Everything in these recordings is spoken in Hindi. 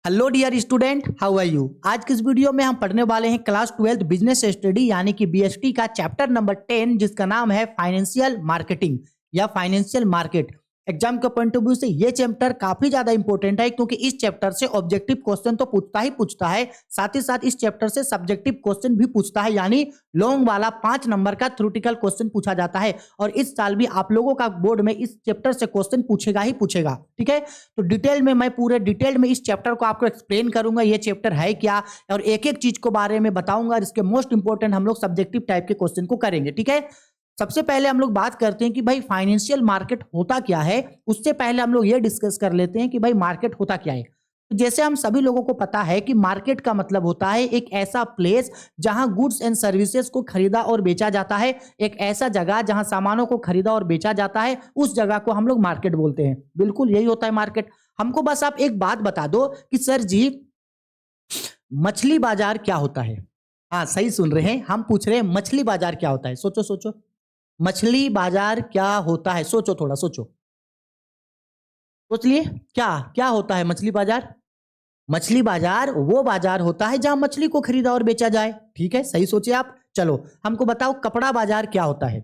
Hello dear student, how are you. आज की इस वीडियो में हम पढ़ने वाले हैं क्लास 12 बिजनेस स्टडी यानी कि बीएसटी का चैप्टर नंबर 10 जिसका नाम है फाइनेंशियल मार्केटिंग या फाइनेंशियल मार्केट। एग्जाम के पॉइंट ऑफ व्यू से ये चैप्टर काफी ज्यादा इंपॉर्टेंट है क्योंकि इस चैप्टर से ऑब्जेक्टिव क्वेश्चन तो पूछता है, साथ ही साथ इस चैप्टर से सब्जेक्टिव क्वेश्चन भी पूछता है, यानी लॉन्ग वाला 5 नंबर का थ्योरेटिकल क्वेश्चन पूछा जाता है। और इस साल भी आप लोगों का बोर्ड में इस चैप्टर से क्वेश्चन पूछेगा ही पूछेगा। ठीक है, तो डिटेल में मैं पूरे डिटेल में इस चैप्टर को आपको एक्सप्लेन करूंगा, ये चैप्टर है क्या, और एक एक चीज को बारे में बताऊंगा। इसके मोस्ट इंपोर्टेंट हम लोग सब्जेक्टिव टाइप के क्वेश्चन को करेंगे। ठीक है, सबसे पहले हम लोग बात करते हैं कि भाई फाइनेंशियल मार्केट होता क्या है। उससे पहले हम लोग ये डिस्कस कर लेते हैं कि भाई मार्केट होता क्या है। तो जैसे हम सभी लोगों को पता है कि मार्केट का मतलब होता है एक ऐसा प्लेस जहां गुड्स एंड सर्विसेज को खरीदा और बेचा जाता है। एक ऐसा जगह जहां सामानों को खरीदा और बेचा जाता है, उस जगह को हम लोग मार्केट बोलते हैं। बिल्कुल यही होता है मार्केट। हमको बस आप एक बात बता दो कि सर जी मछली बाजार क्या होता है। हाँ सही सुन रहे हैं, हम पूछ रहे हैं मछली बाजार क्या होता है। सोचो सोचो, मछली बाजार क्या होता है। सोचो, थोड़ा सोचो, सोच लिए क्या क्या होता है मछली बाजार। मछली बाजार वो बाजार होता है जहां मछली को खरीदा और बेचा जाए। ठीक है, सही सोचे आप। चलो हमको बताओ कपड़ा बाजार क्या होता है।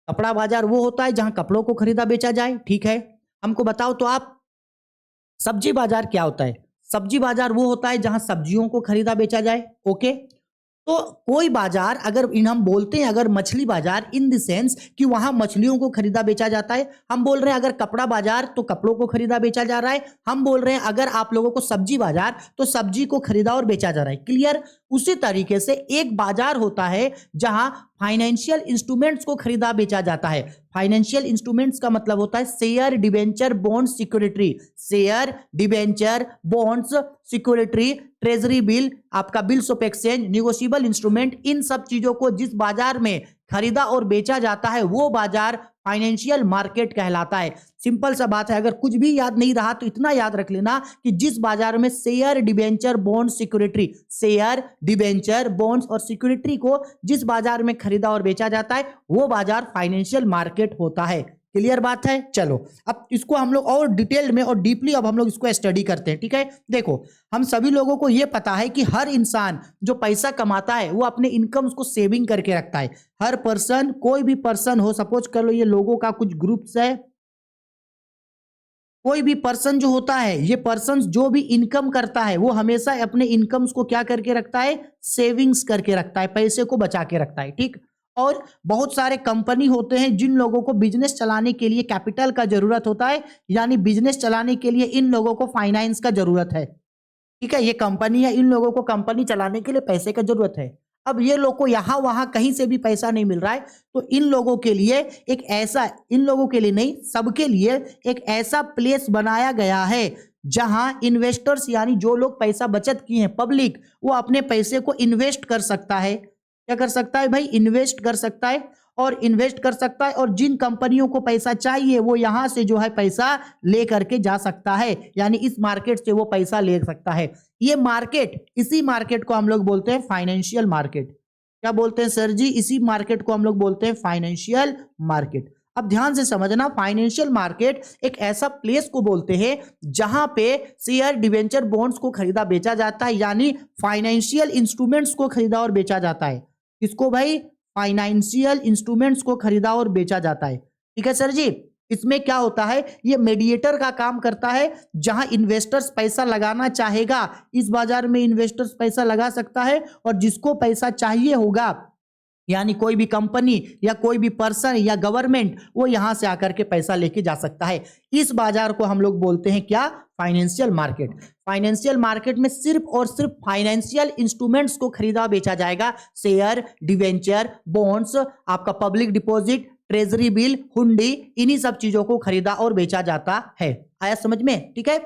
कपड़ा बाजार वो होता है जहां कपड़ों को खरीदा बेचा जाए। ठीक है, हमको बताओ तो आप सब्जी बाजार क्या होता है। सब्जी बाजार वो होता है जहां सब्जियों को खरीदा बेचा जाए। ओके, तो कोई बाजार अगर इन हम बोलते हैं अगर मछली बाजार इन द सेंस कि वहां मछलियों को खरीदा बेचा जाता है। हम बोल रहे हैं अगर कपड़ा बाजार तो कपड़ों को खरीदा बेचा जा रहा है। हम बोल रहे हैं अगर आप लोगों को सब्जी बाजार तो सब्जी को खरीदा और बेचा जा रहा है। क्लियर। उसी तरीके से एक बाजार होता है जहां फाइनेंशियल इंस्ट्रूमेंट्स को खरीदा बेचा जाता है। फाइनेंशियल इंस्ट्रूमेंट्स का मतलब होता है share, debenture, bonds, security. Share, debenture, bonds, security, treasury bill, आपका bills of exchange, negotiable instrument, इन सब चीजों को जिस बाजार में खरीदा और बेचा जाता है वो बाजार फाइनेंशियल मार्केट कहलाता है। सिंपल सा बात है, अगर कुछ भी याद नहीं रहा तो इतना याद रख लेना कि जिस बाजार में share, debenture, bond, security, share, debenture, bonds और सिक्योरिटी को जिस बाजार में खरीदा और बेचा जाता है वो बाजार फाइनेंशियल मार्केट होता है। क्लियर बात है। चलो अब इसको हम लोग और डिटेल में और डीपली अब हम लोग इसको स्टडी करते हैं। ठीक है, देखो हम सभी लोगों को यह पता है कि हर इंसान जो पैसा कमाता है वो अपने इनकम को सेविंग करके रखता है। हर पर्सन, कोई भी पर्सन हो, सपोज कर लो ये लोगों का कुछ ग्रुप्स है, कोई भी पर्सन जो होता है, ये पर्सन जो भी इनकम करता है वो हमेशा अपने इनकम्स को क्या करके रखता है, सेविंग्स करके रखता है, पैसे को बचा के रखता है। ठीक, और बहुत सारे कंपनी होते हैं जिन लोगों को बिजनेस चलाने के लिए कैपिटल का जरूरत होता है, यानी बिजनेस चलाने के लिए इन लोगों को फाइनेंस का जरूरत है। ठीक है, ये कंपनी है, इन लोगों को कंपनी चलाने के लिए पैसे का जरूरत है। अब ये लोग को यहां वहां कहीं से भी पैसा नहीं मिल रहा है, तो इन लोगों के लिए एक ऐसा, इन लोगों के लिए नहीं सबके लिए एक ऐसा प्लेस बनाया गया है जहां इन्वेस्टर्स यानी जो लोग पैसा बचत किए हैं, पब्लिक, वो अपने पैसे को इन्वेस्ट कर सकता है। क्या कर सकता है भाई, इन्वेस्ट कर सकता है और इन्वेस्ट कर सकता है, और जिन कंपनियों को पैसा चाहिए वो यहां से जो है पैसा ले करके जा सकता है, यानी इस मार्केट से वो पैसा ले सकता है। ये मार्केट, इसी मार्केट को हम लोग बोलते हैं फाइनेंशियल मार्केट। क्या बोलते हैं सर जी, इसी मार्केट को हम लोग बोलते हैं फाइनेंशियल मार्केट। अब ध्यान से समझना, फाइनेंशियल मार्केट एक ऐसा प्लेस को बोलते हैं जहां पे शेयर, डिवेंचर, बॉन्ड्स को खरीदा बेचा जाता है, यानी फाइनेंशियल इंस्ट्रूमेंट्स को खरीदा और बेचा जाता है। किसको भाई, फाइनेंशियल इंस्ट्रूमेंट्स को खरीदा और बेचा जाता है। ठीक है सर जी, इसमें क्या होता है, ये मीडिएटर का काम करता है, जहां इन्वेस्टर्स पैसा लगाना चाहेगा इस बाजार में इन्वेस्टर्स पैसा लगा सकता है, और जिसको पैसा चाहिए होगा यानी कोई भी कंपनी या कोई भी पर्सन या गवर्नमेंट, वो यहां से आकर के पैसा लेके जा सकता है। इस बाजार को हम लोग बोलते हैं क्या, फाइनेंशियल मार्केट। फाइनेंशियल मार्केट में सिर्फ और सिर्फ फाइनेंशियल इंस्ट्रूमेंट्स को खरीदा बेचा जाएगा। शेयर, डिवेंचर, बॉन्ड्स, आपका पब्लिक डिपॉजिट, ट्रेजरी बिल, हुंडी, इन्हीं सब चीजों को खरीदा और बेचा जाता है। आया समझ में। ठीक है,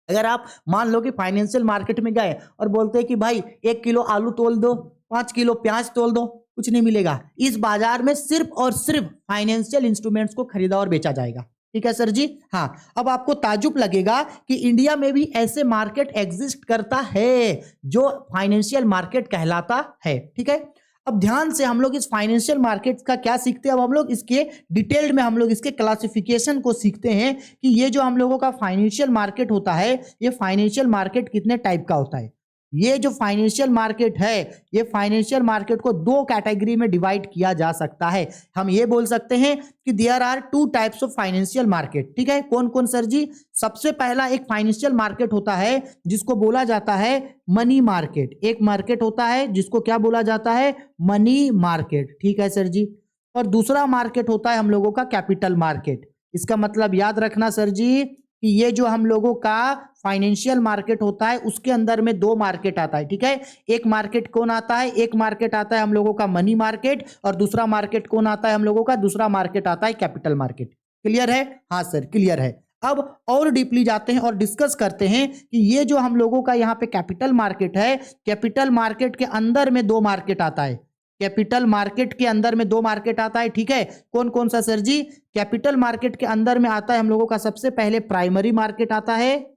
अगर आप मान लो कि फाइनेंशियल मार्केट में गए और बोलते हैं कि भाई 1 किलो आलू तोल दो, 5 किलो प्याज तोल दो, कुछ नहीं मिलेगा। इस बाजार में सिर्फ और सिर्फ फाइनेंशियल इंस्ट्रूमेंट्स को खरीदा और बेचा जाएगा। ठीक है सर जी। हाँ, अब आपको ताजुब लगेगा कि इंडिया में भी ऐसे मार्केट एग्जिस्ट करता है जो फाइनेंशियल मार्केट कहलाता है। ठीक है, अब ध्यान से हम लोग इस फाइनेंशियल मार्केट का क्या सीखते हैं, अब हम लोग इसके डिटेल्ड में हम लोग इसके क्लासिफिकेशन को सीखते हैं कि ये जो हम लोगों का फाइनेंशियल मार्केट होता है, ये फाइनेंशियल मार्केट कितने टाइप का होता है। ये जो फाइनेंशियल मार्केट है, ये फाइनेंशियल मार्केट को दो कैटेगरी में डिवाइड किया जा सकता है। हम ये बोल सकते हैं कि there are two types of financial market. ठीक है, कौन कौन सर जी? सबसे पहला एक फाइनेंशियल मार्केट होता है जिसको बोला जाता है मनी मार्केट। एक मार्केट होता है जिसको क्या बोला जाता है? Money market. ठीक है सर जी। और दूसरा मार्केट होता है हम लोगों का कैपिटल मार्केट। इसका मतलब याद रखना सर जी कि ये जो हम लोगों का फाइनेंशियल मार्केट होता है उसके अंदर में दो मार्केट आता है। ठीक है, एक मार्केट कौन आता है? एक मार्केट आता है हम लोगों का मनी मार्केट, और दूसरा मार्केट कौन आता है हम लोगों का? दूसरा मार्केट आता है कैपिटल मार्केट। क्लियर है? हाँ सर, क्लियर है। अब और डीपली जाते हैं और डिस्कस करते हैं कि ये जो हम लोगों का यहाँ पे कैपिटल मार्केट है, कैपिटल मार्केट के अंदर में दो मार्केट आता है। कैपिटल मार्केट के अंदर में दो मार्केट आता है। ठीक है, कौन कौन सा सर जी? कैपिटल मार्केट के अंदर में आता है हम लोगों का सबसे पहले प्राइमरी मार्केट आता है।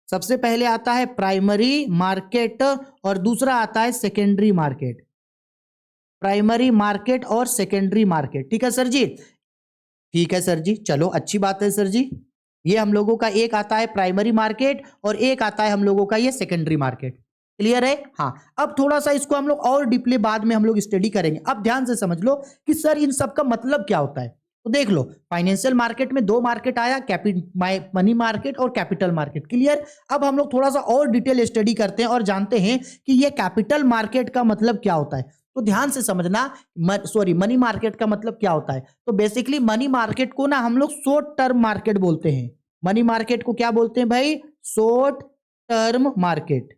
सबसे पहले आता है प्राइमरी मार्केट और दूसरा आता है सेकेंडरी मार्केट। प्राइमरी मार्केट और सेकेंडरी मार्केट। ठीक है सर जी? ठीक है सर जी, चलो अच्छी बात है सर जी। ये हम लोगों का एक आता है प्राइमरी मार्केट और एक आता है हम लोगों का ये सेकेंडरी मार्केट। क्लियर है? हाँ। अब थोड़ा सा इसको हम लोग और डीपली बाद में हम लोग स्टडी करेंगे। अब ध्यान से समझ लो कि सर इन सब का मतलब क्या होता है। तो देख लो, फाइनेंशियल मार्केट में दो मार्केट आया, मनी मार्केट और कैपिटल मार्केट। क्लियर? अब हम लोग थोड़ा सा और डिटेल स्टडी करते हैं और जानते हैं कि ये कैपिटल मार्केट का मतलब क्या होता है। तो ध्यान से समझना, मनी मार्केट का मतलब क्या होता है। तो बेसिकली मनी मार्केट को ना हम लोग शॉर्ट टर्म मार्केट बोलते हैं। मनी मार्केट को क्या बोलते हैं भाई? Short term market.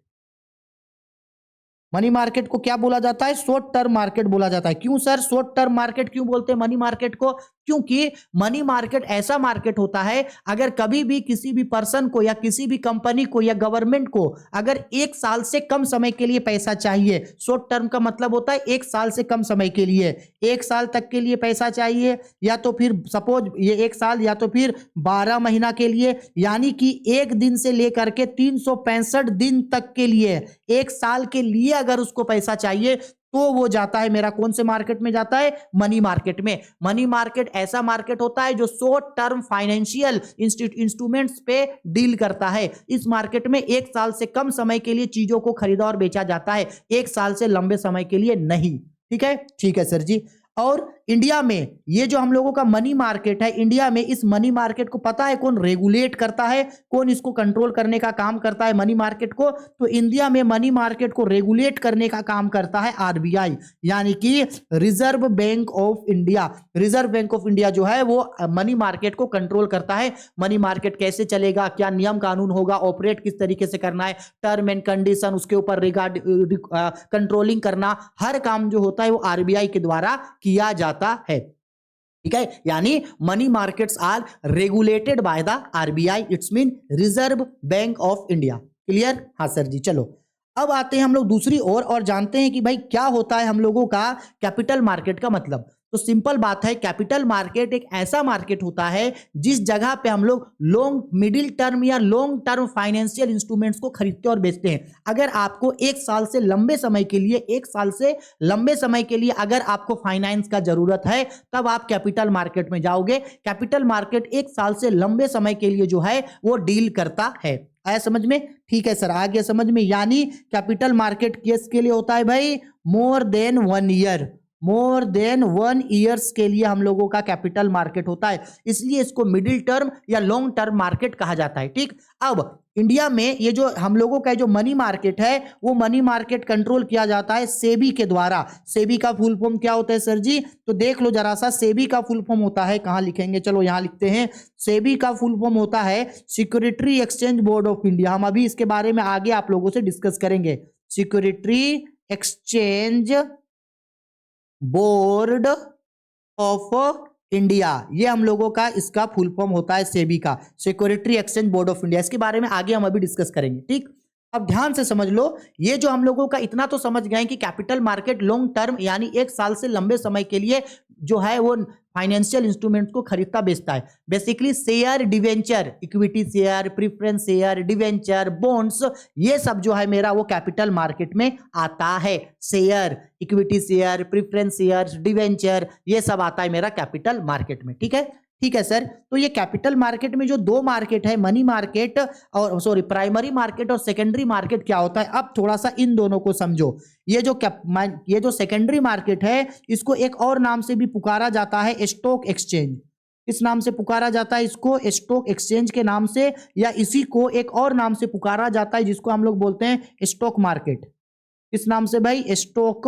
Money market को क्या बोला जाता है? शॉर्ट टर्म मार्केट बोला जाता है। क्यों सर शॉर्ट टर्म मार्केट क्यों बोलते हैं मनी मार्केट को? क्योंकि मनी मार्केट ऐसा मार्केट होता है, अगर कभी भी किसी भी पर्सन को या किसी भी कंपनी को या गवर्नमेंट को अगर एक साल से कम समय के लिए पैसा चाहिए, शॉर्ट टर्म का मतलब होता है एक साल से कम समय के लिए, एक साल तक के लिए पैसा चाहिए, या तो फिर सपोज ये एक साल या तो फिर 12 महीना के लिए, यानी कि एक दिन से लेकर के 365 दिन तक के लिए, एक साल के लिए अगर उसको पैसा चाहिए तो वो जाता है मेरा कौन से मार्केट में जाता है? मनी मार्केट में। मनी मार्केट ऐसा मार्केट होता है जो शॉर्ट टर्म फाइनेंशियल इंस्ट्रूमेंट्स पे डील करता है। इस मार्केट में एक साल से कम समय के लिए चीजों को खरीदा और बेचा जाता है, एक साल से लंबे समय के लिए नहीं। ठीक है? ठीक है सर जी। और इंडिया में ये जो हम लोगों का मनी मार्केट है, इंडिया में इस मनी मार्केट को पता है कौन रेगुलेट करता है, कौन इसको कंट्रोल करने का काम करता है मनी मार्केट को? तो इंडिया में मनी मार्केट को रेगुलेट करने का काम करता है आरबीआई, यानी कि reserve bank of India. Reserve bank of India जो है वो मनी मार्केट को कंट्रोल करता है। मनी मार्केट कैसे चलेगा, क्या नियम कानून होगा, ऑपरेट किस तरीके से करना है, टर्म एंड कंडीशन, उसके ऊपर रिगार्ड कंट्रोलिंग करना, हर काम जो होता है वो आरबीआई के द्वारा किया जाता है। ठीक है, यानी money markets are regulated by the RBI, it's mean reserve bank of India. Clear? हाँ सर जी। चलो अब आते हैं हम लोग दूसरी ओर और जानते हैं कि भाई क्या होता है हम लोगों का कैपिटल मार्केट का मतलब। तो सिंपल बात है, कैपिटल मार्केट एक ऐसा मार्केट होता है जिस जगह पे हम लोग लॉन्ग मिडिल टर्म या लॉन्ग टर्म फाइनेंशियल इंस्ट्रूमेंट्स को खरीदते और बेचते हैं। अगर आपको एक साल से लंबे समय के लिए, एक साल से लंबे समय के लिए अगर आपको फाइनेंस का जरूरत है, तब आप कैपिटल मार्केट में जाओगे। कैपिटल मार्केट एक साल से लंबे समय के लिए जो है वो डील करता है। आया समझ में? ठीक है सर, आ गया समझ में। यानी कैपिटल मार्केट केस के लिए होता है भाई more than 1 year, more than 1 years के लिए हम लोगों का कैपिटल मार्केट होता है, इसलिए इसको मिडिल टर्म या लॉन्ग टर्म मार्केट कहा जाता है। ठीक, अब इंडिया में ये जो हम लोगों का जो मनी मार्केट है, वो मनी मार्केट कंट्रोल किया जाता है सेबी के द्वारा। सेबी का फुल फॉर्म क्या होता है सर जी? तो देख लो जरा सा, सेबी का फुल फॉर्म होता है, कहां लिखेंगे, चलो यहां लिखते हैं। सेबी का फुल फॉर्म होता है security exchange board of India. हम अभी इसके बारे में आगे आप लोगों से डिस्कस करेंगे। Security exchange board of India, ये हम लोगों का इसका फुल फॉर्म होता है सेबी का, security exchange board of India. इसके बारे में आगे हम अभी डिस्कस करेंगे। ठीक, अब ध्यान से समझ लो, ये जो हम लोगों का इतना तो समझ गए कि कैपिटल मार्केट लॉन्ग टर्म यानी एक साल से लंबे समय के लिए जो है वो फाइनेंशियल इंस्ट्रूमेंट को खरीदता बेचता है। Basically share, debenture, equity share, preference share, debenture, bonds, ये सब जो है मेरा वो कैपिटल मार्केट में आता है। Share, equity share, preference share, debenture, ये सब आता है मेरा कैपिटल मार्केट में। ठीक है, ठीक है सर। तो ये कैपिटल मार्केट में जो दो मार्केट है, मनी मार्केट और सॉरी प्राइमरी मार्केट और सेकेंडरी मार्केट, क्या होता है अब थोड़ा सा इन दोनों को समझो। ये जो सेकेंडरी मार्केट है इसको एक और नाम से भी पुकारा जाता है, स्टॉक एक्सचेंज। इस नाम से पुकारा जाता है इसको, स्टॉक एक्सचेंज के नाम से, या इसी को एक और नाम से पुकारा जाता है जिसको हम लोग बोलते हैं स्टॉक मार्केट। इस नाम से भाई स्टॉक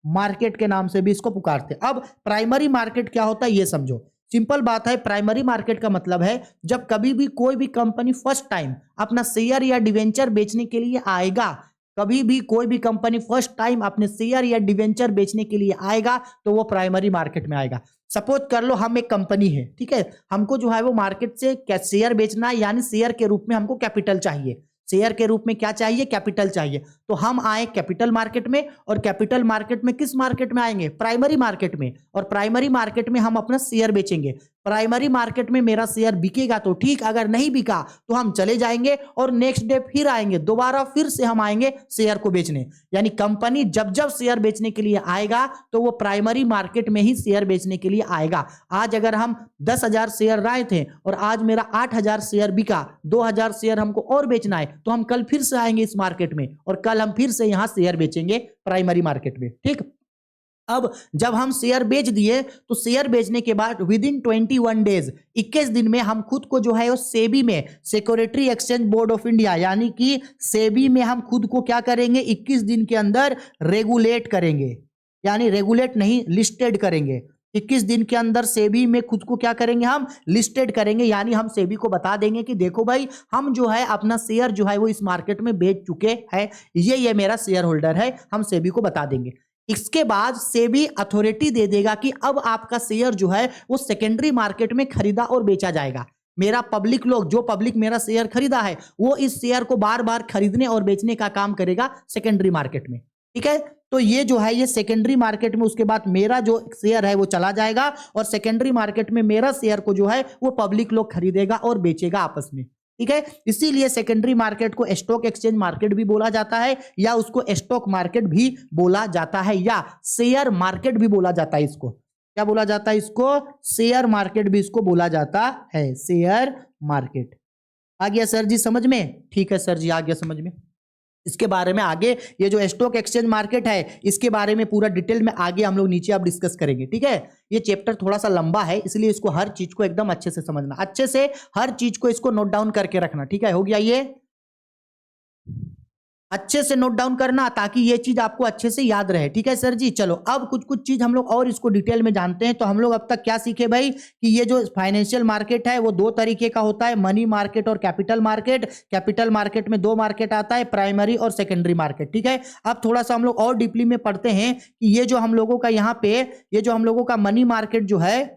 मार्केट के नाम से भी इसको पुकारते हैं। अब प्राइमरी मार्केट क्या होता है ये समझो। सिंपल बात है, प्राइमरी मार्केट का मतलब है जब कभी भी कोई भी कंपनी फर्स्ट टाइम अपना शेयर या डिवेंचर बेचने के लिए आएगा, कभी भी कोई भी कंपनी फर्स्ट टाइम अपने शेयर या डिवेंचर बेचने के लिए आएगा तो वो प्राइमरी मार्केट में आएगा। सपोज कर लो हम एक कंपनी है, ठीक है, हमको जो है वो मार्केट से शेयर बेचना है, यानी शेयर के रूप में हमको कैपिटल चाहिए। शेयर के रूप में क्या चाहिए? कैपिटल चाहिए। तो हम आए कैपिटल मार्केट में, और कैपिटल मार्केट में किस मार्केट में आएंगे? प्राइमरी मार्केट में। और प्राइमरी मार्केट में हम अपना शेयर बेचेंगे। प्राइमरी मार्केट में मेरा शेयर बिकेगा तो ठीक, अगर नहीं बिका तो हम चले जाएंगे और नेक्स्ट डे फिर आएंगे, दोबारा फिर से हम आएंगे शेयर को बेचने। यानी कंपनी जब जब शेयर बेचने के लिए आएगा तो वो प्राइमरी मार्केट में ही शेयर बेचने के लिए आएगा। आज अगर हम 10,000 शेयर लाए थे और आज मेरा 8,000 शेयर बिका, 2,000 शेयर हमको और बेचना है, तो हम कल फिर से आएंगे इस मार्केट में और कल हम फिर से यहां शेयर बेचेंगे प्राइमरी मार्केट में। ठीक, अब जब हम शेयर बेच दिए तो शेयर बेचने के बाद विद इन 21 डेज, 21 दिन में हम खुद को जो है वो सेबी में, security exchange board of India, यानी कि सेबी में हम खुद को क्या करेंगे? 21 दिन के अंदर रेगुलेट करेंगे, यानी रेगुलेट नहीं, लिस्टेड करेंगे। 21 दिन के अंदर सेबी में खुद को क्या करेंगे? हम लिस्टेड करेंगे, यानी हम सेबी को बता देंगे कि देखो भाई, हम जो है अपना शेयर जो है वो इस मार्केट में बेच चुके हैं, ये मेरा शेयर होल्डर है, हम सेबी को बता देंगे। इसके बाद सेबी अथॉरिटी दे देगा कि अब आपका शेयर जो है वो सेकेंडरी मार्केट में खरीदा और बेचा जाएगा। मेरा पब्लिक लोग, जो पब्लिक मेरा शेयर खरीदा है, वो इस शेयर को बार बार खरीदने और बेचने का काम करेगा सेकेंडरी मार्केट में। ठीक है, तो ये जो है ये सेकेंडरी मार्केट में, उसके बाद मेरा जो शेयर है वो चला जाएगा और सेकेंडरी मार्केट में मेरा शेयर को जो है वो पब्लिक लोग खरीदेगा और बेचेगा आपस में। ठीक है, इसीलिए सेकेंडरी मार्केट को स्टॉक एक्सचेंज मार्केट भी बोला जाता है, या उसको स्टॉक मार्केट भी बोला जाता है, या शेयर मार्केट भी बोला जाता है। इसको क्या बोला जाता है? इसको शेयर मार्केट भी इसको बोला जाता है, शेयर मार्केट। आ गया सर जी समझ में? ठीक है सर जी, आ गया समझ में। इसके बारे में आगे, ये जो स्टॉक एक्सचेंज मार्केट है इसके बारे में पूरा डिटेल में आगे हम लोग नीचे अब डिस्कस करेंगे। ठीक है, ये चैप्टर थोड़ा सा लंबा है, इसलिए इसको हर चीज को एकदम अच्छे से समझना, अच्छे से हर चीज को इसको नोट डाउन करके रखना। ठीक है, हो गया? ये अच्छे से नोट डाउन करना ताकि ये चीज आपको अच्छे से याद रहे। ठीक है सर जी, चलो अब कुछ कुछ चीज हम लोग और इसको डिटेल में जानते हैं। तो हम लोग अब तक क्या सीखे भाई कि ये जो फाइनेंशियल मार्केट है वो दो तरीके का होता है, मनी मार्केट और कैपिटल मार्केट। कैपिटल मार्केट में दो मार्केट आता है, प्राइमरी और सेकेंडरी मार्केट। ठीक है, अब थोड़ा सा हम लोग और डीपली में पढ़ते हैं कि ये जो हम लोगों का यहाँ पे, ये जो हम लोगों का मनी मार्केट जो है,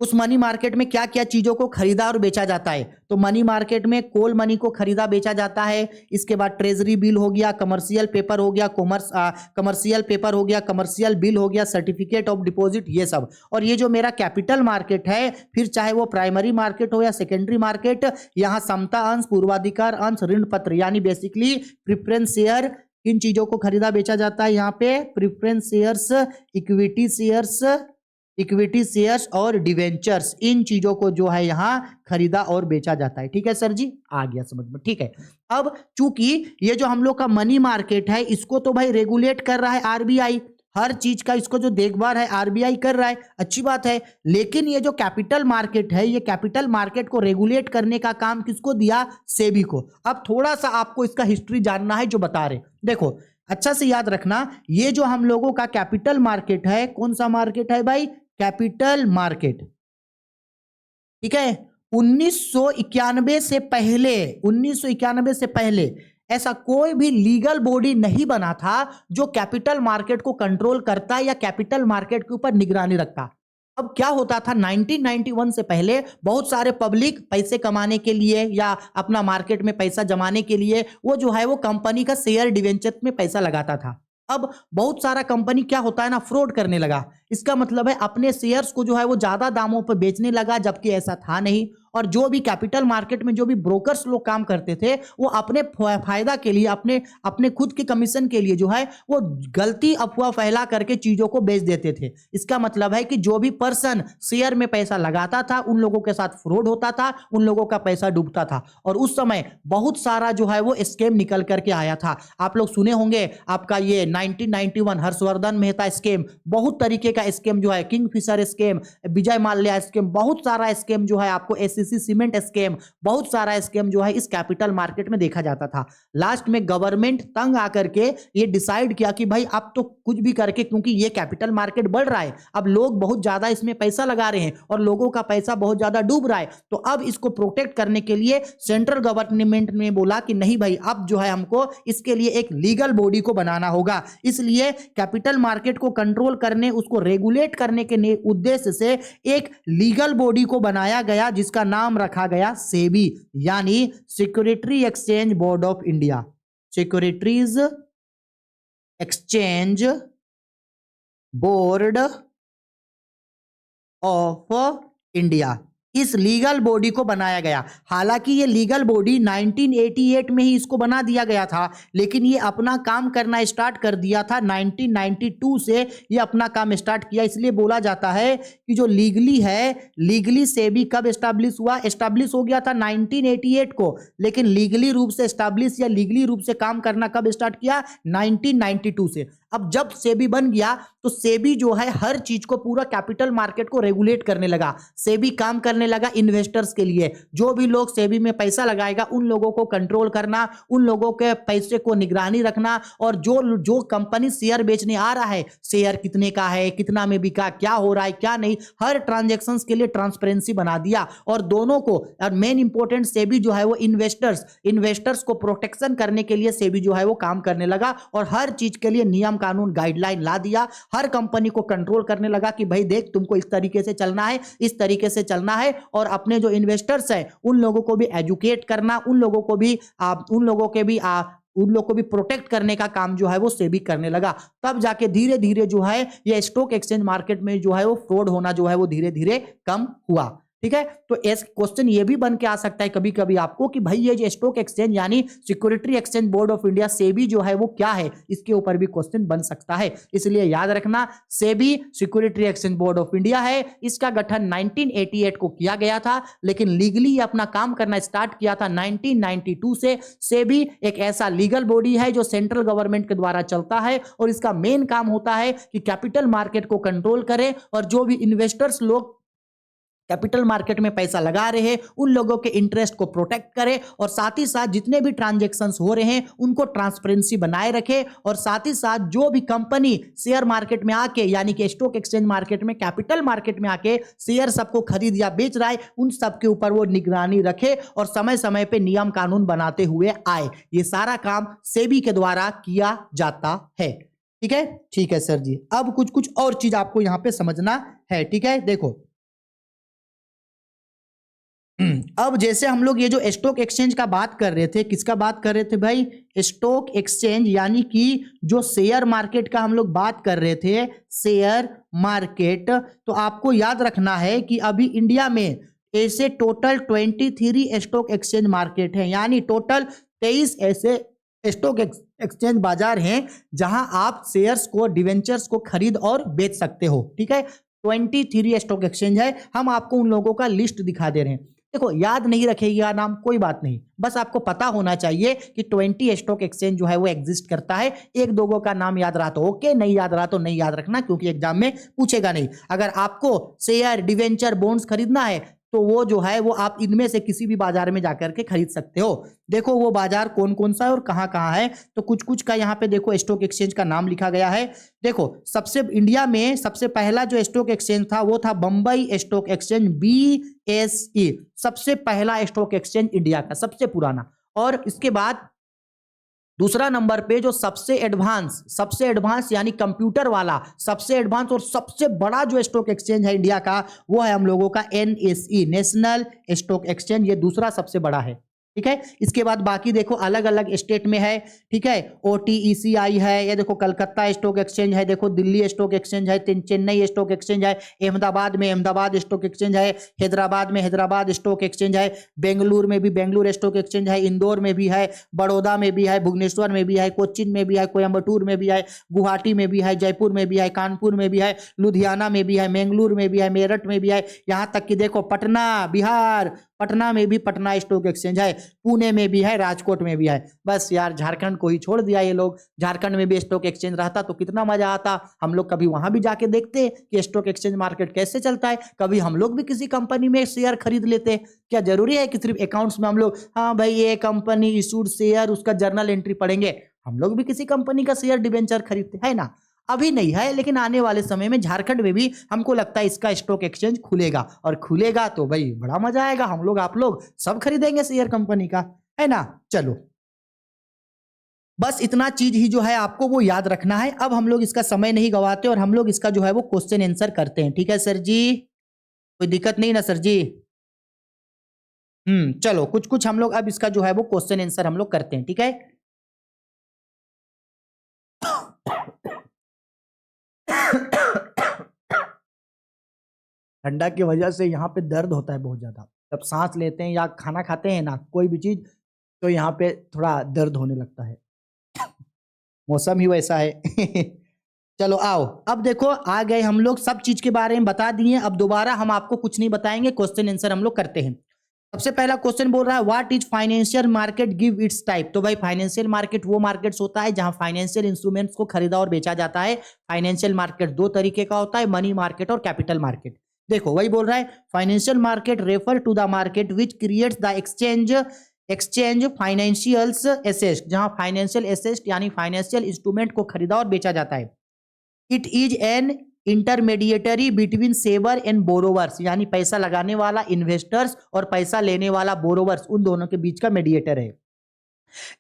उस मनी मार्केट में क्या क्या चीजों को खरीदा और बेचा जाता है। तो मनी मार्केट में कोल मनी को खरीदा बेचा जाता है, इसके बाद ट्रेजरी बिल हो गया, कमर्शियल पेपर हो गया, कमर्शियल पेपर हो गया, कमर्शियल बिल हो गया, सर्टिफिकेट ऑफ डिपॉजिट, ये सब। और ये जो मेरा कैपिटल मार्केट है, फिर चाहे वो प्राइमरी मार्केट हो या सेकेंडरी मार्केट, यहाँ समता अंश, पूर्वाधिकार अंश, ऋण पत्र, यानी बेसिकली प्रेफरेंस शेयर, इन चीजों को खरीदा बेचा जाता है। यहाँ पे प्रेफरेंस शेयर्स, इक्विटी शेयर्स और डिवेंचर्स, इन चीजों को जो है यहाँ खरीदा और बेचा जाता है। ठीक है सर जी, आ गया समझ में? ठीक है, अब चूंकि ये जो हम लोग का मनी मार्केट है इसको तो भाई रेगुलेट कर रहा है आरबीआई, हर चीज का इसको जो देखभाल है आरबीआई कर रहा है, अच्छी बात है। लेकिन ये जो कैपिटल मार्केट है, ये कैपिटल मार्केट को रेगुलेट करने का काम किसको दिया? सेबी को। अब थोड़ा सा आपको इसका हिस्ट्री जानना है जो बता रहे, देखो अच्छा से याद रखना। ये जो हम लोगों का कैपिटल मार्केट है, कौन सा मार्केट है भाई? Capital market. ठीक है, 1991 से पहले, 1991 से पहले ऐसा कोई भी लीगल बॉडी नहीं बना था जो कैपिटल मार्केट को कंट्रोल करता या कैपिटल मार्केट के ऊपर निगरानी रखता। अब क्या होता था, 1991 से पहले बहुत सारे पब्लिक पैसे कमाने के लिए या अपना मार्केट में पैसा जमाने के लिए वो जो है वो कंपनी का शेयर डिवेंचर में पैसा लगाता था। अब बहुत सारा कंपनी क्या होता है ना, फ्रॉड करने लगा। इसका मतलब है अपने शेयर्स को जो है वो ज्यादा दामों पर बेचने लगा, जबकि ऐसा था नहीं। और जो भी कैपिटल मार्केट में जो भी ब्रोकर्स लोग काम करते थे, वो अपने फायदा के लिए, अपने अपने खुद के कमीशन के लिए जो है वो गलती अफवाह फैला करके चीजों को बेच देते थे। इसका मतलब है कि जो भी पर्सन शेयर में पैसा लगाता था, उन लोगों के साथ फ्रॉड होता था, उन लोगों का पैसा डूबता था। और उस समय बहुत सारा जो है वो स्कैम निकल करके आया था। आप लोग सुने होंगे, आपका ये 1991 हर्षवर्धन मेहता स्कैम, बहुत तरीके का स्कैम जो है, Kingfisher scam, Vijay Mallya scam, बहुत सारा स्कैम जो है, आपको एससीसी सीमेंट स्कैम, बहुत सारा स्कैम जो है इस कैपिटल मार्केट में देखा जाता था। लास्ट में गवर्नमेंट तंग आकर के ये डिसाइड किया कि भाई अब तो कुछ भी करके, क्योंकि ये कैपिटल मार्केट बढ़ रहा है, अब लोग बहुत ज्यादा इसमें पैसा लगा रहे हैं और लोगों का पैसा बहुत ज्यादा डूब रहा है, तो अब इसको प्रोटेक्ट करने के लिए सेंट्रल गवर्नमेंट ने बोला कि नहीं भाई, अब जो है हमको इसके लिए एक लीगल बॉडी को बनाना होगा। इसलिए कैपिटल मार्केट को कंट्रोल करने, उसको रेगुलेट करने के उद्देश्य से एक लीगल बॉडी को बनाया गया, जिसका नाम रखा गया सेबी, यानी security exchange board of India. Securities exchange board of India, इस लीगल बॉडी को बनाया गया। हालांकि ये लीगल बॉडी 1988 में ही इसको बना दिया गया था, लेकिन ये अपना काम करना स्टार्ट कर दिया था 1992 से ये अपना काम स्टार्ट किया। इसलिए बोला जाता है कि जो लीगली है, लीगली सेबी कब एस्टैब्लिश हुआ, एस्टैब्लिश हो गया था 1988 को, लेकिन लीगली रूप से एस्टैब्लिश या लीगली रूप से काम करना कब स्टार्ट किया, 1992 से। अब जब सेबी बन गया तो सेबी जो है हर चीज को, पूरा कैपिटल मार्केट को रेगुलेट करने लगा। सेबी काम करने लगा इन्वेस्टर्स के लिए। जो भी लोग सेबी में पैसा लगाएगा, उन लोगों को कंट्रोल करना, उन लोगों के पैसे को निगरानी रखना, और जो जो कंपनी शेयर बेचने आ रहा है, शेयर कितने का है, कितना में बिका, क्या हो रहा है, क्या नहीं, हर ट्रांजेक्शन्स के लिए ट्रांसपेरेंसी बना दिया। और दोनों को, और मेन इंपॉर्टेंट, सेबी जो है वो इन्वेस्टर्स को प्रोटेक्शन करने के लिए सेबी जो है वो काम करने लगा, और हर चीज के लिए नियम कानून गाइडलाइन ला दिया। हर कंपनी को कंट्रोल करने लगा कि भाई देख, तुमको इस तरीके से चलना है, इस तरीके से चलना है। और अपने जो इन्वेस्टर्स हैं, उन लोगों को भी एजुकेट करना, उन लोगों को भी प्रोटेक्ट करने का काम जो है वो सेबी करने लगा। तब जाके धीरे धीरे जो है ये स्टॉक एक्सचेंज मार्केट में जो है वो फ्रॉड होना जो है वो धीरे धीरे कम हुआ। ठीक है, तो इस क्वेश्चन ये भी बन के आ सकता है कभी कभी आपको कि भाई ये जो स्टॉक एक्सचेंज यानी security exchange board of India SEBI जो है वो क्या है, इसके ऊपर भी क्वेश्चन बन सकता है। इसलिए याद रखना, SEBI security exchange board of India है। इसका गठन 1988 को किया गया था, लेकिन लीगली अपना काम करना स्टार्ट किया था 1992 से। सेबी एक ऐसा लीगल बॉडी है जो सेंट्रल गवर्नमेंट के द्वारा चलता है, और इसका मेन काम होता है कि कैपिटल मार्केट को कंट्रोल करे, और जो भी इन्वेस्टर्स लोग कैपिटल मार्केट में पैसा लगा रहे हैं, उन लोगों के इंटरेस्ट को प्रोटेक्ट करे, और साथ ही साथ जितने भी ट्रांजैक्शंस हो रहे हैं उनको ट्रांसपेरेंसी बनाए रखे। और साथ ही साथ जो भी कंपनी शेयर मार्केट में आके, यानी कि स्टॉक एक्सचेंज मार्केट में, कैपिटल मार्केट में आके शेयर सबको खरीद या बेच रहा है, उन सबके ऊपर वो निगरानी रखे और समय समय पे नियम कानून बनाते हुए आए। ये सारा काम सेबी के द्वारा किया जाता है। ठीक है सर जी। अब कुछ और चीज आपको यहां पे समझना है। ठीक है, देखो, अब जैसे हम लोग ये जो स्टॉक एक्सचेंज का बात कर रहे थे, किसका बात कर रहे थे भाई, स्टॉक एक्सचेंज, यानी कि जो शेयर मार्केट का हम लोग बात कर रहे थे, शेयर मार्केट। तो आपको याद रखना है कि अभी इंडिया में ऐसे टोटल 23 स्टॉक एक्सचेंज मार्केट है, यानी टोटल 23 ऐसे स्टॉक एक्सचेंज बाजार हैं जहां आप शेयर्स को, डिवेंचर्स को खरीद और बेच सकते हो। ठीक है, 23 स्टॉक एक्सचेंज है। हम आपको उन लोगों का लिस्ट दिखा दे रहे हैं। देखो, याद नहीं रखेगा नाम, कोई बात नहीं, बस आपको पता होना चाहिए कि 20 स्टॉक एक्सचेंज जो है वो एग्जिस्ट करता है। एक दो का नाम याद रहा तो ओके, नहीं याद रहा तो नहीं याद रखना, क्योंकि एग्जाम में पूछेगा नहीं। अगर आपको शेयर, डिवेंचर, बॉन्ड्स खरीदना है तो वो जो है वो आप इनमें से किसी भी बाजार में जाकर के खरीद सकते हो। देखो वो बाजार कौन कौन सा है और कहां कहां है, तो कुछ का यहाँ पे देखो स्टॉक एक्सचेंज का नाम लिखा गया है। देखो, सबसे इंडिया में सबसे पहला जो स्टॉक एक्सचेंज था वो था बंबई स्टॉक एक्सचेंज, BSE, सबसे पहला स्टॉक एक्सचेंज इंडिया का, सबसे पुराना। और इसके बाद दूसरा नंबर पे जो सबसे एडवांस यानी कंप्यूटर वाला सबसे एडवांस और सबसे बड़ा जो स्टॉक एक्सचेंज है इंडिया का, वो है हम लोगों का NSE, नेशनल स्टॉक एक्सचेंज। ये दूसरा सबसे बड़ा है। ठीक है। इसके बाद बाकी देखो अलग अलग स्टेट में है, ठीक है। OTECI है, ये देखो कलकत्ता स्टॉक एक्सचेंज है, देखो दिल्ली स्टॉक एक्सचेंज है, चेन्नई स्टॉक एक्सचेंज है, अहमदाबाद में अहमदाबाद स्टॉक एक्सचेंज है, हैदराबाद में हैदराबाद स्टॉक एक्सचेंज है, बेंगलुरु में भी बेंगलुरु स्टॉक एक्सचेंज है, इंदौर में भी है, बड़ौदा में भी है, भुवनेश्वर में भी है, कोच्चिन में भी है, कोयम्बटूर में भी है, गुवाहाटी में भी है, जयपुर में भी है, कानपुर में भी है, लुधियाना में भी है, मैंगलोर में भी है, मेरठ में भी है, यहाँ तक कि देखो पटना बिहार, पटना में भी पटना स्टॉक एक्सचेंज है, पुणे में भी है, राजकोट में भी है। बस यार झारखंड को ही छोड़ दिया ये लोग। झारखंड में भी स्टॉक एक्सचेंज रहता तो कितना मजा आता, हम लोग कभी वहां भी जाके देखते कि स्टॉक एक्सचेंज मार्केट कैसे चलता है, कभी हम लोग भी किसी कंपनी में शेयर खरीद लेते। क्या जरूरी है कि सिर्फ अकाउंट्स में हम लोग हाँ भाई ये कंपनी इशूड शेयर उसका जर्नल एंट्री पढ़ेंगे, हम लोग भी किसी कंपनी का शेयर डिबेंचर खरीदते हैं ना। अभी नहीं है लेकिन आने वाले समय में झारखंड में भी हमको लगता है इसका स्टॉक एक्सचेंज खुलेगा, और खुलेगा तो भाई बड़ा मजा आएगा, हम लोग आप लोग सब खरीदेंगे शेयर कंपनी का, है ना। चलो बस इतना चीज ही जो है आपको वो याद रखना है। अब हम लोग इसका समय नहीं गवाते और हम लोग इसका जो है वो क्वेश्चन आंसर करते हैं, ठीक है सर जी, कोई दिक्कत नहीं ना सर जी। चलो कुछ कुछ हम लोग अब इसका जो है वो क्वेश्चन आंसर हम लोग करते हैं, ठीक है। ठंडा की वजह से यहाँ पे दर्द होता है बहुत ज्यादा, जब सांस लेते हैं या खाना खाते हैं ना कोई भी चीज, तो यहाँ पे थोड़ा दर्द होने लगता है, मौसम ही वैसा है। चलो आओ, अब देखो आ गए हम लोग, सब चीज के बारे में बता दिए, अब दोबारा हम आपको कुछ नहीं बताएंगे, क्वेश्चन आंसर हम लोग करते हैं। सबसे पहला क्वेश्चन बोल रहा है what is financial market, give its type. तो भाई फाइनेंशियल मार्केट वो मार्केट्स होता है जहां फाइनेंशियल इंस्ट्रूमेंट्स को खरीदा और बेचा जाता है। फाइनेंशियल मार्केट दो तरीके का होता है, मनी मार्केट और कैपिटल मार्केट। देखो वही बोल रहा है financial market refer to the market which creates the exchange financials asset, जहां फाइनेंशियल एसेट यानी फाइनेंशियल इंस्ट्रूमेंट को खरीदा और बेचा जाता है। It is an intermediary between saver and borrowers, यानी पैसा लगाने वाला इन्वेस्टर्स और पैसा लेने वाला बोरोवर्स, उन दोनों के बीच का मीडिएटर है।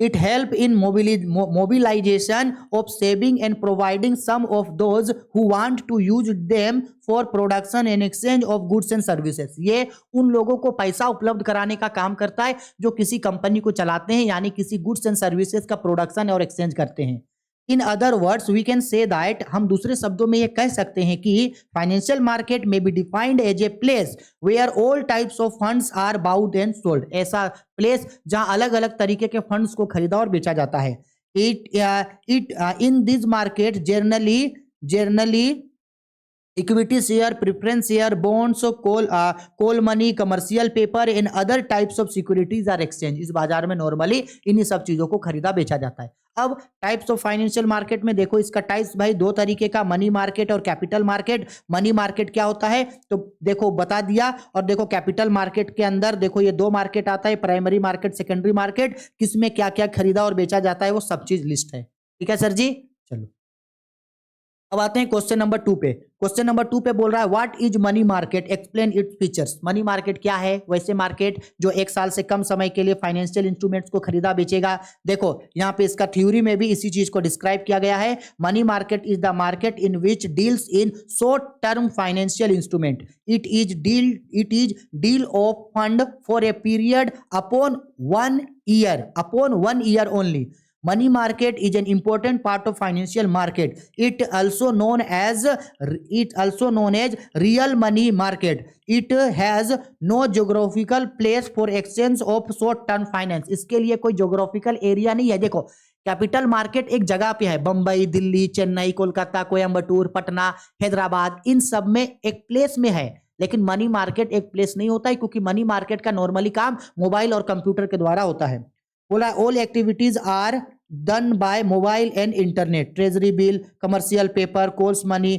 It help in mobilization of saving and providing some of those who want to use them for production and exchange of goods and services. ये उन लोगों को पैसा उपलब्ध कराने का काम करता है जो किसी कंपनी को चलाते हैं, यानी किसी गुड्स एंड सर्विसेज का प्रोडक्शन और एक्सचेंज करते हैं। In other words we can say that, हम दूसरे शब्दों में ये कह सकते हैं कि financial market may be defined as a place where all types of funds are bought and sold, ऐसा प्लेस जहां अलग अलग तरीके के फंड्स को खरीदा और बेचा जाता है। It in this market generally equity share, preference share, bonds, call money, commercial paper and other types of securities are exchange. इस बाजार में नॉर्मली इन्हीं सब चीजों को खरीदा बेचा जाता है। अब टाइप्स ऑफ फाइनेंशियल मार्केट में देखो इसका टाइप्स भाई दो तरीके का, मनी मार्केट और कैपिटल मार्केट। मनी मार्केट क्या होता है तो देखो बता दिया, और देखो कैपिटल मार्केट के अंदर देखो ये दो मार्केट आता है, प्राइमरी मार्केट, सेकेंडरी मार्केट, किसमें क्या क्या खरीदा और बेचा जाता है वो सब चीज लिस्ट है, ठीक है सर जी। चलो अब आते हैं क्वेश्चन नंबर 2 पे। क्वेश्चन नंबर 2 पे बोल रहा है what is money market, explain its features. Money market क्या है, वैसे मार्केट जो एक साल से कम समय के लिए फाइनेंशियल इंस्ट्रूमेंट्स को खरीदा बेचेगा। देखो यहाँ पे इसका थ्योरी में भी इसी चीज को डिस्क्राइब किया गया है। Money market is the market in which deals in short term financial instrument. It is deal of fund for a period upon 1 year only. Money market is an important part of financial market. It also known as real money market. It has no geographical place for exchange of short term finance. इसके लिए कोई geographical area नहीं है। देखो कैपिटल मार्केट एक जगह पे है, बंबई, दिल्ली, चेन्नई, कोलकाता, कोयम्बटूर, पटना, हैदराबाद, इन सब में एक प्लेस में है। लेकिन मनी मार्केट एक प्लेस नहीं होता है, क्योंकि मनी मार्केट का नॉर्मली काम मोबाइल और कंप्यूटर के द्वारा होता है। बोला all activities are done by mobile and internet. Treasury bill, commercial paper, calls money,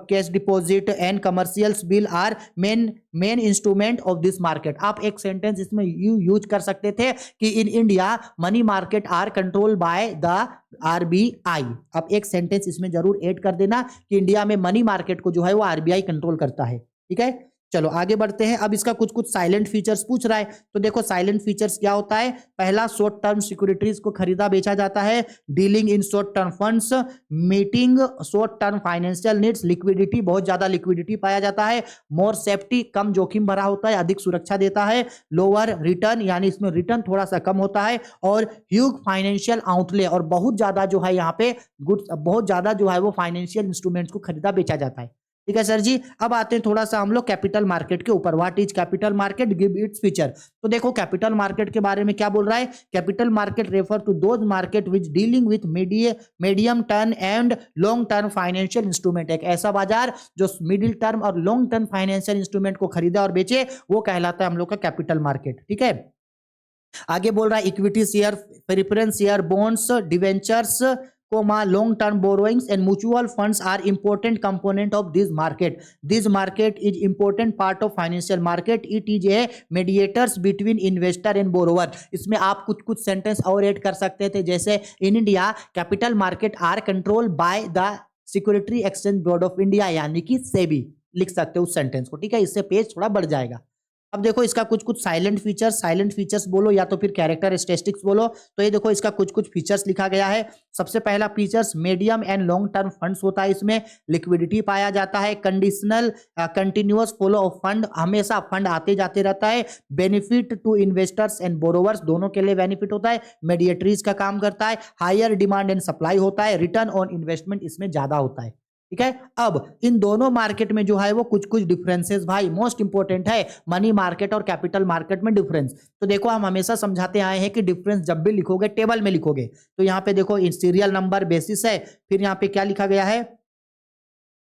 cash deposit and commercials bill are main instrument of this market. आप एक सेंटेंस इसमें यूज कर सकते थे कि in India money market are control by the RBI। आप एक सेंटेंस इसमें जरूर ऐड कर देना कि इंडिया में मनी मार्केट को जो है वो RBI कंट्रोल करता है, ठीक है। चलो आगे बढ़ते हैं। अब इसका कुछ कुछ साइलेंट फीचर्स पूछ रहा है, तो देखो साइलेंट फीचर्स क्या होता है। पहला, शॉर्ट टर्म सिक्योरिटीज को खरीदा बेचा जाता है, dealing in short term funds, meeting short term financial needs, liquidity, बहुत ज्यादा लिक्विडिटी पाया जाता है, मोर सेफ्टी, कम जोखिम भरा होता है, अधिक सुरक्षा देता है, लोअर रिटर्न यानी इसमें रिटर्न थोड़ा सा कम होता है, और ह्यूज फाइनेंशियल आउटले, और बहुत ज्यादा जो है यहाँ पे गुड्स, बहुत ज्यादा जो है वो फाइनेंशियल इंस्ट्रूमेंट्स को खरीदा बेचा जाता है। ठीक है सर जी। अब आते हैं थोड़ा सा हम लोग कैपिटल मार्केट के ऊपर। What is capital market, give its feature. तो देखो कैपिटल मार्केट के बारे में क्या बोल रहा है। Capital market refer to those market which dealing with medium term and long term financial instrument. एक ऐसा बाजार जो मिडिल टर्म और लॉन्ग टर्म फाइनेंशियल इंस्ट्रूमेंट को खरीदा और बेचे, वो कहलाता है हम लोग का कैपिटल मार्केट। ठीक है, आगे बोल रहा है equity share, preference share, bonds, debentures, long term borrowings and mutual funds are important component of this market. This market is important part of financial market. It is a mediators between investor and borrower. इसमें आप कुछ कुछ सेंटेंस और ऐड कर सकते थे, जैसे in India capital market are control by the security exchange board of India, यानी कि सेबी लिख सकते हो उस सेंटेंस को। ठीक है, इससे पेज थोड़ा बढ़ जाएगा। अब देखो इसका कुछ कुछ साइलेंट फीचर्स बोलो या तो फिर कैरेक्टरिस्टिक्स बोलो। तो ये देखो इसका कुछ कुछ फीचर्स लिखा गया है। सबसे पहला features, medium and long term funds होता है, इसमें लिक्विडिटी पाया जाता है, conditional continuous flow of fund, हमेशा फंड आते जाते रहता है, benefit to investors and borrowers, दोनों के लिए बेनिफिट होता है, मेडिएटरीज का काम करता है, हायर डिमांड एंड सप्लाई होता है, रिटर्न ऑन इन्वेस्टमेंट इसमें ज्यादा होता है। ठीक है, अब इन दोनों मार्केट में जो है वो कुछ कुछ डिफरेंसेस भाई मोस्ट इंपॉर्टेंट है, मनी मार्केट और कैपिटल मार्केट में डिफरेंस। तो देखो हम हमेशा समझाते आए हैं कि डिफरेंस जब भी लिखोगे टेबल में लिखोगे, तो यहाँ पे देखो सीरियल नंबर बेसिस है, फिर यहाँ पे क्या लिखा गया है,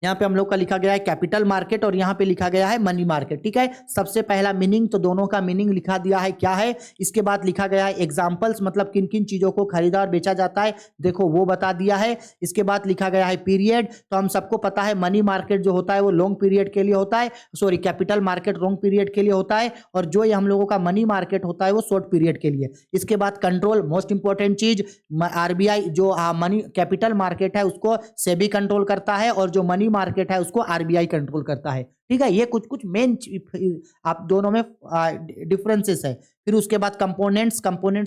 यहाँ पे हम लोग का लिखा गया है कैपिटल मार्केट और यहाँ पे लिखा गया है मनी मार्केट। ठीक है, सबसे पहला मीनिंग, तो दोनों का मीनिंग लिखा दिया है क्या है। इसके बाद लिखा गया है एग्जांपल्स, मतलब किन किन चीजों को खरीदा और बेचा जाता है, देखो वो बता दिया है। इसके बाद लिखा गया है पीरियड, तो हम सबको पता है मनी मार्केट जो होता है वो लॉन्ग पीरियड के लिए होता है, sorry capital market long period के लिए होता है, और जो ये हम लोगों का मनी मार्केट होता है वो शॉर्ट पीरियड के लिए। इसके बाद कंट्रोल, मोस्ट इंपॉर्टेंट चीज, आरबीआई जो मनी कैपिटल मार्केट है उसको सेबी कंट्रोल करता है, और जो मनी मार्केट है उसको आरबीआई कंट्रोल करता है। ठीक है, ये कुछ कुछ मेन आप दोनों में डिफरेंसेस है। फिर उसके बाद कंपोनेंट्स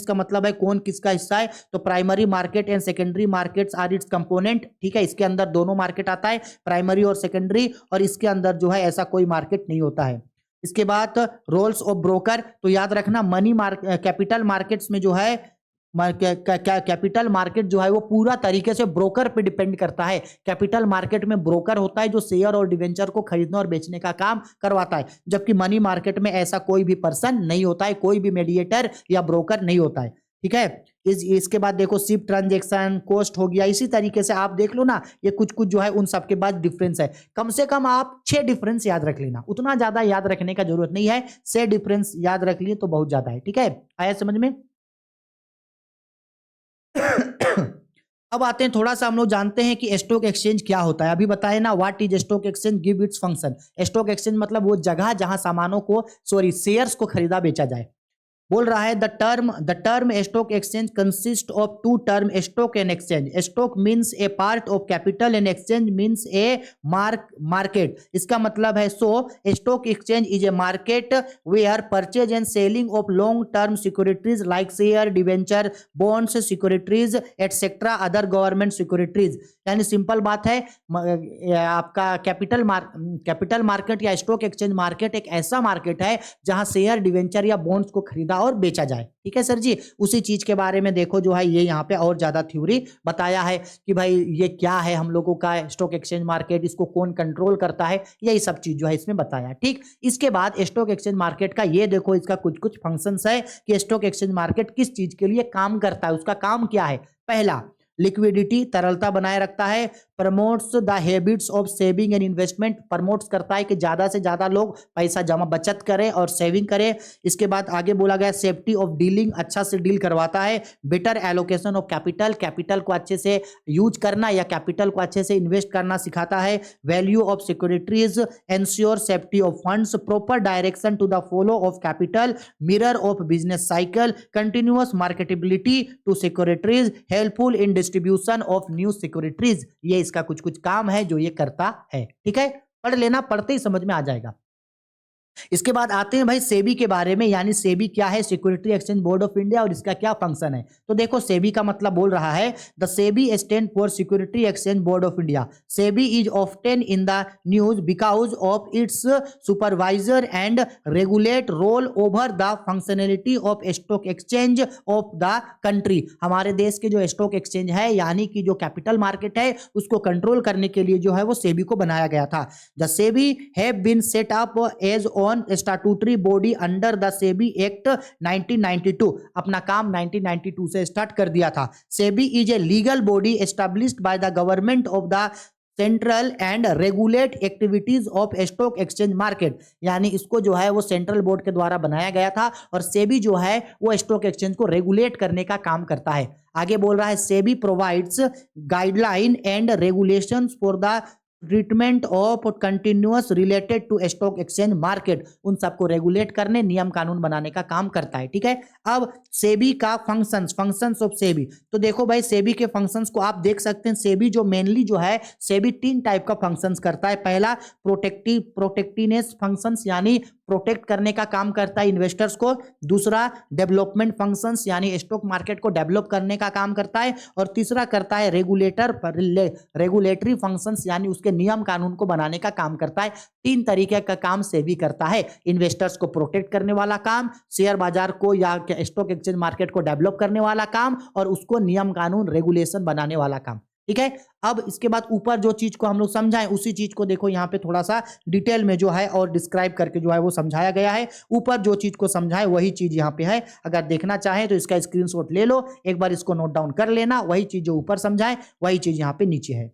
का मतलब है कौन किसका हिस्सा है, तो primary market and secondary markets are its component. ठीक है, इसके अंदर दोनों मार्केट आता है, प्राइमरी और सेकेंडरी, और इसके अंदर जो है ऐसा कोई मार्केट नहीं होता है। इसके बाद रोल्स ऑफ ब्रोकर, तो याद रखना मनी कैपिटल मार्केट्स में जो है कैपिटल मार्केट जो है वो पूरा तरीके से ब्रोकर पे डिपेंड करता है। कैपिटल मार्केट में ब्रोकर होता है जो शेयर और डिवेंचर को खरीदने और बेचने का काम करवाता है, जबकि मनी मार्केट में ऐसा कोई भी पर्सन नहीं होता है, कोई भी मीडिएटर या ब्रोकर नहीं होता है। ठीक है, इसके बाद देखो शिप ट्रांजेक्शन कॉस्ट हो गया, इसी तरीके से आप देख लो ना, ये कुछ कुछ जो है उन सबके बाद डिफरेंस है। कम से कम आप 6 डिफरेंस याद रख लेना, उतना ज्यादा याद रखने का जरूरत नहीं है, 6 डिफरेंस याद रख लिए तो बहुत ज्यादा है। ठीक है, आया समझ में। अब आते हैं थोड़ा सा हम लोग जानते हैं कि स्टॉक एक्सचेंज क्या होता है। अभी बताए ना what is stock exchange, give its function. Stock exchange मतलब वो जगह जहां सामानों को शेयर्स को खरीदा बेचा जाए। बोल रहा है the term stock exchange consist of 2 term, stock and exchange. Stock means a part of capital and exchange means a market. इसका मतलब है stock exchange is a market where purchase and selling of long term securities like share, debenture, bonds, securities etcetera other government securities. यानी सिंपल बात है, आपका कैपिटल मार्केट या स्टॉक एक्सचेंज मार्केट एक ऐसा मार्केट है जहां शेयर, डिवेंचर या बॉन्ड्स को खरीदा और बेचा जाए। ठीक है सर जी, उसी चीज के बारे में देखो जो है ये यहाँ पे और ज्यादा थ्योरी बताया है कि भाई ये क्या है हम लोगों का स्टॉक एक्सचेंज मार्केट, इसको कौन कंट्रोल करता है, यही सब चीज जो है इसमें बताया। ठीक, इसके बाद स्टॉक एक्सचेंज मार्केट का ये देखो इसका कुछ कुछ फंक्शंस है कि स्टॉक एक्सचेंज मार्केट किस चीज के लिए काम करता है, उसका काम क्या है। पहला, लिक्विडिटी, तरलता बनाए रखता है। Promotes the habits of saving and investment, promotes करता है कि ज्यादा से ज्यादा लोग पैसा जमा बचत करें और सेविंग करें। इसके बाद आगे बोला गया सेफ्टी ऑफ डीलिंग, अच्छा से डील करवाता है। बेटर एलोकेशन ऑफ कैपिटल को अच्छे से यूज करना या कैपिटल को अच्छे से इन्वेस्ट करना सिखाता है। Value of securities, ensure safety of funds, proper direction to the flow of capital, mirror of business cycle, continuous marketability to securities, helpful in distribution of new securities. ये इसका कुछ कुछ काम है जो ये करता है। ठीक है, पढ़ लेना, पढ़ते ही समझ में आ जाएगा। इसके बाद आते हैं भाई सेबी के बारे में, यानी सेबी क्या है, security exchange board of India, और इसका क्या फंक्शन है। तो देखो सेबी का मतलब बोल रहा है the SEBI stand for security exchange board of India. SEBI is often in the news because of its supervisor and regulate roll over the functionality of stock exchange of the country. हमारे देश के जो स्टॉक एक्सचेंज है यानी कि जो कैपिटल मार्केट है उसको कंट्रोल करने के लिए जो है वो सेबी को बनाया गया था। The SEBI have been set up as on statutory body under the SEBI act 1992। अपना काम 1992 से स्टार्ट कर दिया था। SEBI is a legal body established by the government of the central and regulate activities of stock exchange market, यानी इसको जो है वो सेंट्रल बोर्ड के द्वारा बनाया गया था और सेबी जो है वो स्टॉक एक्सचेंज को रेगुलेट करने का काम करता है। आगे बोल रहा है SEBI provides guideline and regulations for the treatment of continuous related to stock exchange market, उन सबको रेगुलेट करने, नियम कानून बनाने का काम करता है। ठीक है, अब सेबी का फंक्शंस ऑफ सेबी, तो देखो भाई सेबी के फंक्शंस को आप देख सकते हैं। सेबी जो मेनली जो है सेबी 3 टाइप का फंक्शंस करता है। पहला प्रोटेक्टिवनेस फंक्शंस, यानी प्रोटेक्ट करने का काम करता है इन्वेस्टर्स को। दूसरा डेवलपमेंट फंक्शंस, यानी स्टॉक मार्केट को डेवलप करने का काम करता है। और तीसरा करता है रेगुलेटरी फंक्शंस, यानी उसके नियम कानून को बनाने का काम करता है। 3 तरीके का काम सेबी करता है। इन्वेस्टर्स को प्रोटेक्ट करने वाला काम, शेयर बाजार को या स्टॉक एक्सचेंज मार्केट को डेवलप करने वाला काम, और उसको नियम कानून रेगुलेशन बनाने वाला काम। ठीक है, अब इसके बाद ऊपर जो चीज को हम लोग समझाएं उसी चीज को देखो यहाँ पे थोड़ा सा डिटेल में जो है और डिस्क्राइब करके जो है वो समझाया गया है। ऊपर जो चीज को समझाए वही चीज यहाँ पे है। अगर देखना चाहें तो इसका स्क्रीनशॉट ले लो, एक बार इसको नोट डाउन कर लेना। वही चीज जो ऊपर समझाए वही चीज यहाँ पे नीचे है।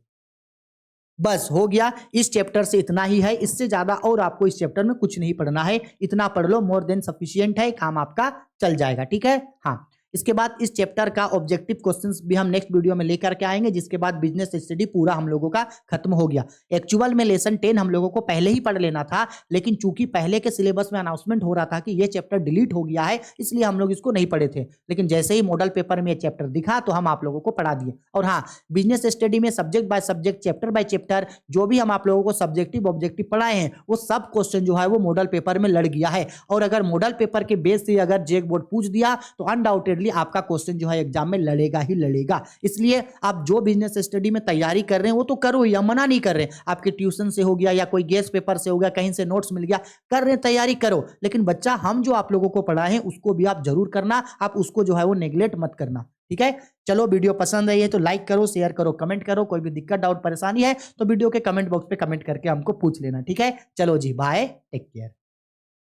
बस हो गया, इस चैप्टर से इतना ही है। इससे ज्यादा और आपको इस चैप्टर में कुछ नहीं पढ़ना है। इतना पढ़ लो, मोर देन सफिशियंट है, काम आपका चल जाएगा। ठीक है, हाँ। इसके बाद इस चैप्टर का ऑब्जेक्टिव क्वेश्चंस भी हम नेक्स्ट वीडियो में लेकर के आएंगे, जिसके बाद बिजनेस स्टडी पूरा हम लोगों का खत्म हो गया। एक्चुअल में लेसन 10 हम लोगों को पहले ही पढ़ लेना था, लेकिन चूंकि पहले के सिलेबस में अनाउंसमेंट हो रहा था कि ये चैप्टर डिलीट हो गया है, इसलिए हम लोग इसको नहीं पढ़े थे। लेकिन जैसे ही मॉडल पेपर में ये चैप्टर दिखा तो हम आप लोगों को पढ़ा दिए। और हाँ, बिजनेस स्टडी में subject by subject, chapter by chapter जो भी हम आप लोगों को सब्जेक्टिव ऑब्जेक्टिव पढ़ाए हैं वो सब क्वेश्चन जो है वो मॉडल पेपर में लड़ गया है। और अगर मॉडल पेपर के बेस से अगर जेक बोर्ड पूछ दिया तो अनडाउटेडली आपका क्वेश्चन जो है एग्जाम में लड़ेगा ही लड़ेगा। इसलिए आप जो बिजनेस स्टडी में तैयारी कर रहे हैं वो तो करो, या मना नहीं कर रहे हैं। आपके ट्यूशन से हो गया या कोई गेस्ट पेपर से हो गया, कहीं से नोट्स मिल गया, कर रहे हैं तैयारी करो। लेकिन बच्चा हम जो आप लोगों को पढ़ाए हैं उसको भी आप जरूर करना, आप उसको जो है वो नेग्लेक्ट मत करना। ठीक है, चलो वीडियो पसंद आई है तो लाइक करो, शेयर करो, कमेंट करो। कोई भी दिक्कत डाउट परेशानी है तो वीडियो के कमेंट बॉक्स पे कमेंट करके हमको पूछ लेना। ठीक है, चलो जी, बाय, टेक केयर।